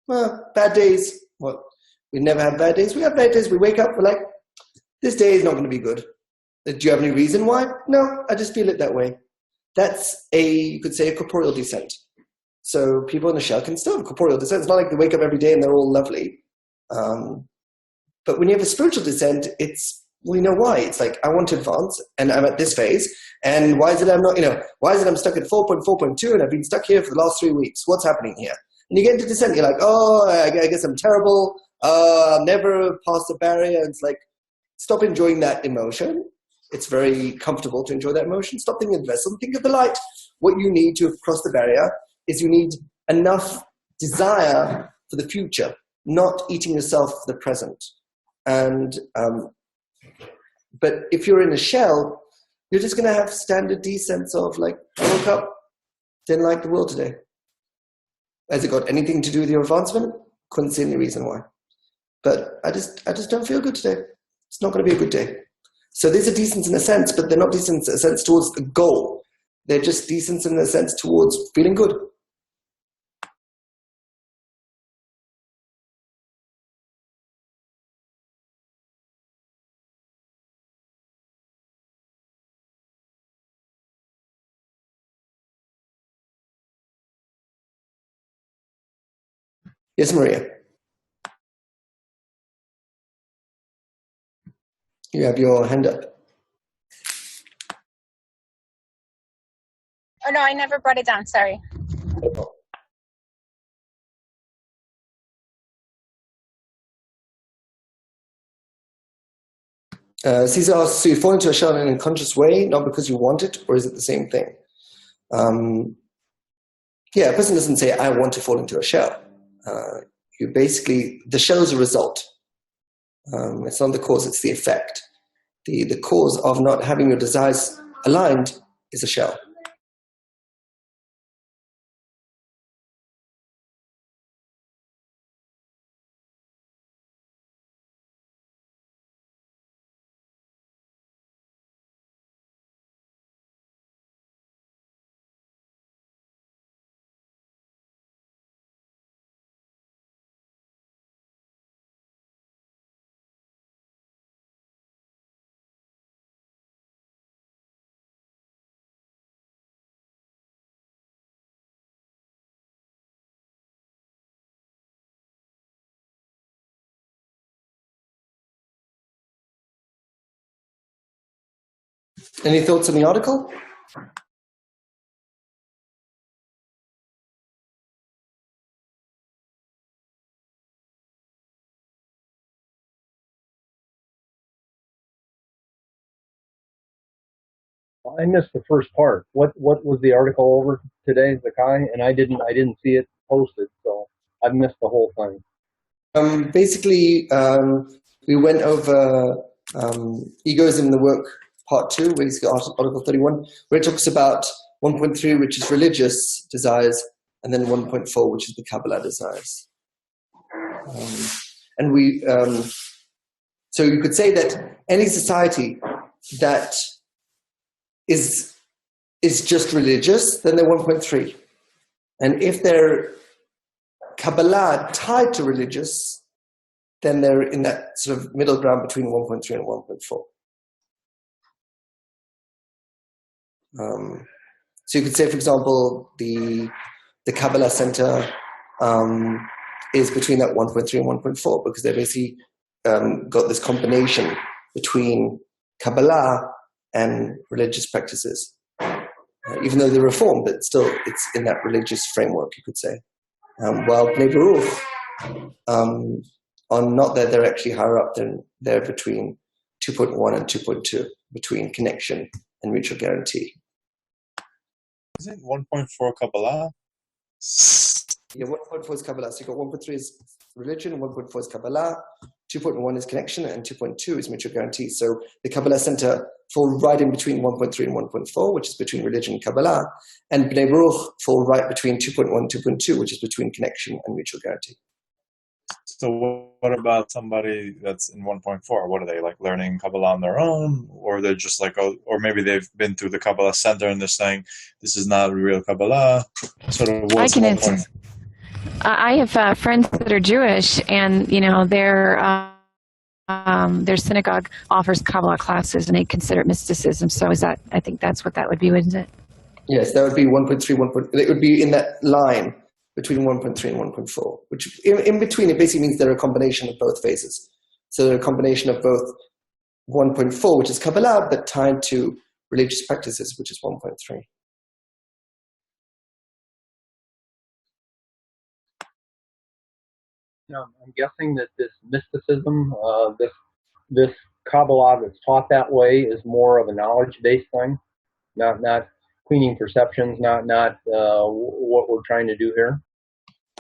Well, bad days. Well, we never have bad days. We have bad days. We wake up, we're like, this day is not going to be good. Do you have any reason why? No, I just feel it that way. that's you could say, a corporeal descent. So people in the shell can still have corporeal descent. It's not like they wake up every day and they're all lovely. But when you have a spiritual descent, we know why. It's like, I want to advance, and I'm at this phase, and why is it I'm stuck at 4.4.2, and I've been stuck here for the last 3 weeks? What's happening here? And you get into descent, you're like, oh, I guess I'm terrible. I'll never pass the barrier. And it's like, stop enjoying that emotion. It's very comfortable to enjoy that emotion. Stop thinking of the vessel, think of the light. What you need to cross the barrier is you need enough desire for the future, not eating yourself for the present. And but if you're in a shell, you're just going to have standard descents of like, I woke up, didn't like the world today. Has it got anything to do with your advancement? Couldn't see any reason why. But I just don't feel good today. It's not going to be a good day. So these are decents in a sense, but they're not decent in a sense towards the goal. They're just decent in a sense towards feeling good. Yes, Maria. You have your hand up. Oh, no, I never brought it down. Sorry. Caesar asks, so you fall into a shell in an unconscious way, not because you want it, or is it the same thing? Yeah, a person doesn't say, I want to fall into a shell. The shell is a result. It's not the cause, it's the effect. The cause of not having your desires aligned is a shell. Any thoughts on the article? I missed the first part. What was the article over today, Zakai? And I didn't see it posted, so I've missed the whole thing. Basically, we went over Egoism in the Work Part 2, basically Article 31, where it talks about 1.3, which is religious desires, and then 1.4, which is the Kabbalah desires. So you could say that any society that is just religious, then they're 1.3. And if they're Kabbalah tied to religious, then they're in that sort of middle ground between 1.3 and 1.4. So you could say, for example, the Kabbalah Center is between that 1.3 and 1.4 because they basically got this combination between Kabbalah and religious practices. Even though they're reformed, but still it's in that religious framework, you could say. While Bnei Baruch are not there, they're actually higher up than they're between 2.1 and 2.2, between connection and mutual guarantee. Isn't 1.4 Kabbalah? Yeah, 1.4 is Kabbalah. So you got 1.3 is religion, 1.4 is Kabbalah, 2.1 is connection, and 2.2 is mutual guarantee. So the Kabbalah Center fall right in between 1.3 and 1.4, which is between religion and Kabbalah, and Bnei Baruch fall right between 2.1 and 2.2, which is between connection and mutual guarantee. So what about somebody that's in 1.4? What are they, like learning Kabbalah on their own? Or they're just like, or maybe they've been through the Kabbalah Center and they're saying, this is not real Kabbalah? Sort of I what's can 1.4? answer. I have friends that are Jewish, and their synagogue offers Kabbalah classes, and they consider it mysticism. So I think that's what that would be, wouldn't it? Yes, that would be 1.3, 1. It would be in that line between 1.3 and 1.4, which in between it basically means they're a combination of both phases. So they're a combination of both 1.4, which is Kabbalah, but tied to religious practices, which is 1.3. Now, I'm guessing that this mysticism, this Kabbalah that's taught that way, is more of a knowledge-based thing, not cleaning perceptions, not what we're trying to do here.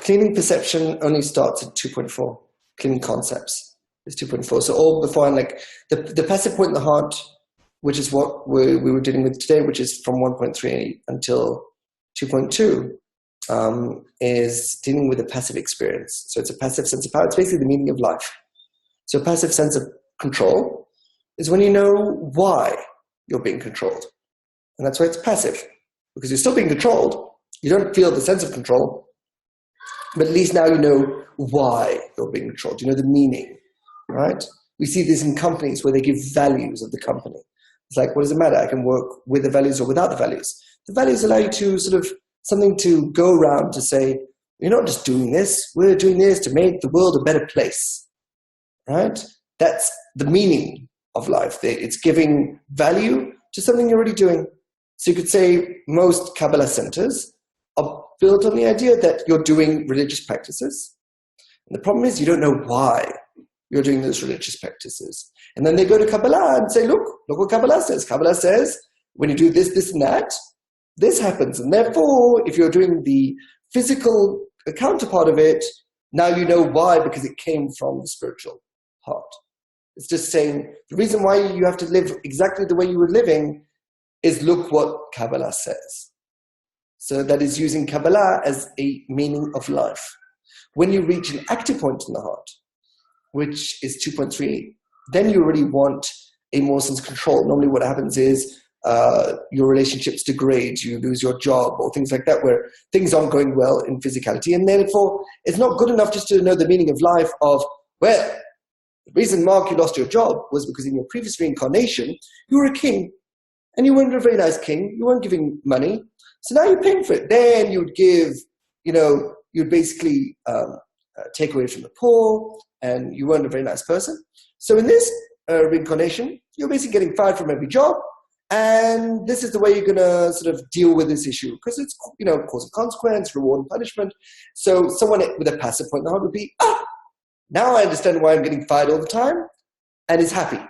Cleaning perception only starts at 2.4. Cleaning concepts is 2.4. So all beforehand, like the passive point in the heart, which is what we were dealing with today, which is from 1.3 until 2.2, is dealing with a passive experience. So it's a passive sense of power. It's basically the meaning of life. So a passive sense of control is when you know why you're being controlled. And that's why it's passive, because you're still being controlled. You don't feel the sense of control, but at least now you know why you're being controlled. You know the meaning, right? We see this in companies where they give values of the company. It's like, what does it matter? I can work with the values or without the values. The values allow you to sort of something to go around to say, you're not just doing this, we're doing this to make the world a better place, right? That's the meaning of life. It's giving value to something you're already doing. So you could say most Kabbalah centers are built on the idea that you're doing religious practices. And the problem is you don't know why you're doing those religious practices. And then they go to Kabbalah and say, look what Kabbalah says. Kabbalah says, when you do this, this, and that, this happens. And therefore, if you're doing the physical counterpart of it, now you know why, because it came from the spiritual heart. It's just saying the reason why you have to live exactly the way you were living is look what Kabbalah says. So that is using Kabbalah as a meaning of life. When you reach an active point in the heart, which is 2.3, then you already want a more sense of control. Normally what happens is your relationships degrade, you lose your job or things like that, where things aren't going well in physicality. And therefore, it's not good enough just to know the meaning of life of, well, the reason, Mark, you lost your job was because in your previous reincarnation, you were a king. And you weren't a very nice king. You weren't giving money. So now you're paying for it. Then you'd give, you'd basically take away from the poor, and you weren't a very nice person. So in this reincarnation, you're basically getting fired from every job. And this is the way you're going to sort of deal with this issue, because it's, cause and consequence, reward and punishment. So someone with a passive point in the heart would be, now I understand why I'm getting fired all the time, and is happy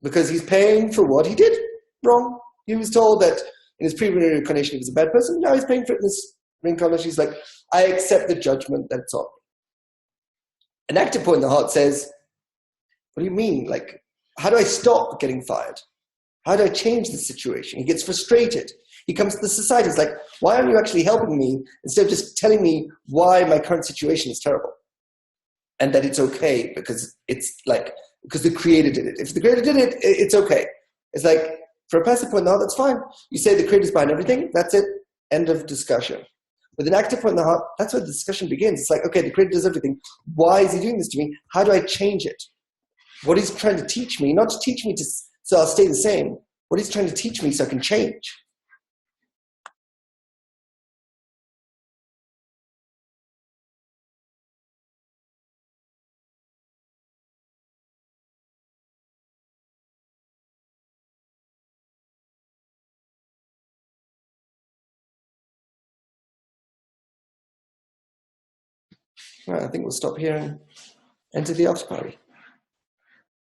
because he's paying for what he did wrong. He was told that in his previous reincarnation he was a bad person. Now he's paying for it in this reincarnation. He's like, I accept the judgment that's on. An active point in the heart says, what do you mean? Like, how do I stop getting fired? How do I change the situation? He gets frustrated. He comes to the society. He's like, why aren't you actually helping me instead of just telling me why my current situation is terrible? And that it's okay because because the creator did it. If the creator did it, it's okay. It's like, for a passive point in the heart, that's fine. You say the creator's behind everything, that's it. End of discussion. With an active point in the heart, that's where the discussion begins. It's like, okay, the creator does everything. Why is he doing this to me? How do I change it? What he's trying to teach me, not to teach me so I'll stay the same. What he's trying to teach me so I can change. Right, I think we'll stop here and enter the after party.